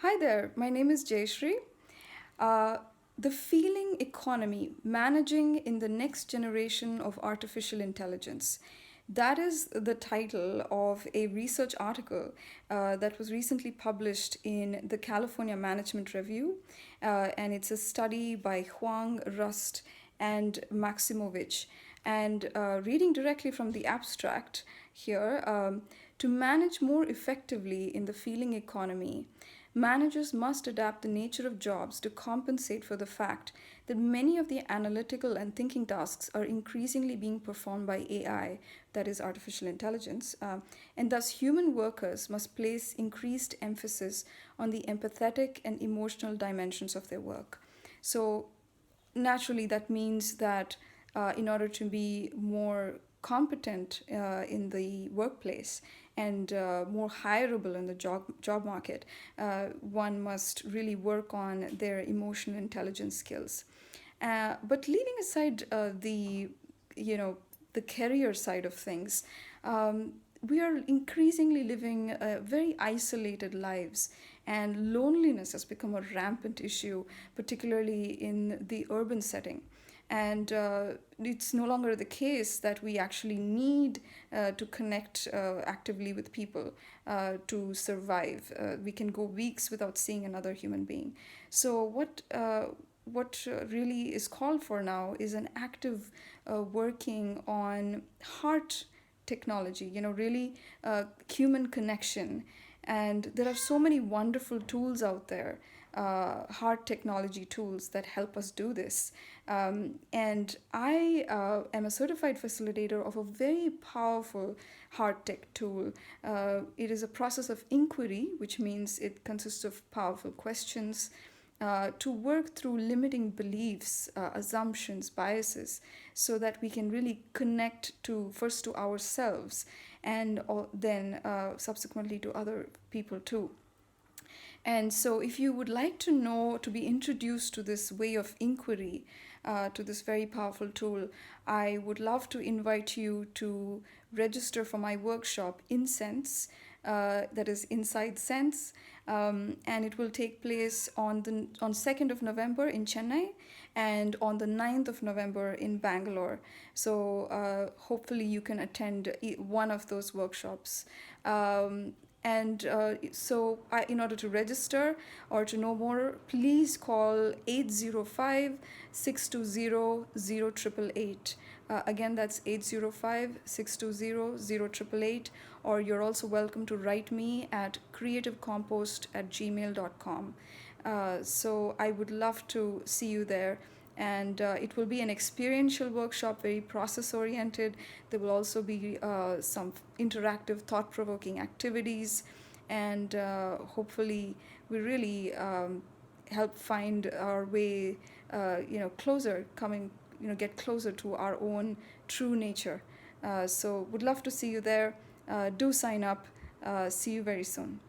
Hi there, my name is Jaishree. Uh, the Feeling Economy Managing in the Next Generation of Artificial Intelligence. That is the title of a research article that was recently published in the California Management Review. And it's a study by Huang, Rust, and Maximovich. And reading directly from the abstract here, to manage more effectively in the feeling economy, managers must adapt the nature of jobs to compensate for the fact that many of the analytical and thinking tasks are increasingly being performed by AI, that is, artificial intelligence, and thus human workers must place increased emphasis on the empathetic and emotional dimensions of their work. So, naturally, that means that in order to be more competent in the workplace and more hireable in the job market, one must really work on their emotional intelligence skills. But leaving aside the career side of things, we are increasingly living very isolated lives, and loneliness has become a rampant issue, particularly in the urban setting. And it's no longer the case that we actually need to connect actively with people to survive. We can go weeks without seeing another human being. So, what really is called for now is an active working on heart technology, really human connection. And there are so many wonderful tools out there, hard technology tools that help us do this. And I am a certified facilitator of a very powerful hard tech tool. It is a process of inquiry, which means it consists of powerful questions to work through limiting beliefs, assumptions, biases, so that we can really connect to first to ourselves and then subsequently to other people too. And so, if you would like to know, to be introduced to this way of inquiry, to this very powerful tool, I would love to invite you to register for my workshop, Incense, that is Inside Sense, and it will take place on 2nd of November in Chennai and on the 9th of November in Bangalore. So hopefully you can attend one of those workshops. And in order to register or to know more, please call 805 620 0888. Again, that's 805 620 0888. Or you're also welcome to write me at creativecompost@gmail.com. So I would love to see you there. And it will be an experiential workshop, very process oriented. There will also be some interactive, thought provoking activities. And hopefully, we really help find our way, closer, get closer to our own true nature. So, would love to see you there. Do sign up. See you very soon.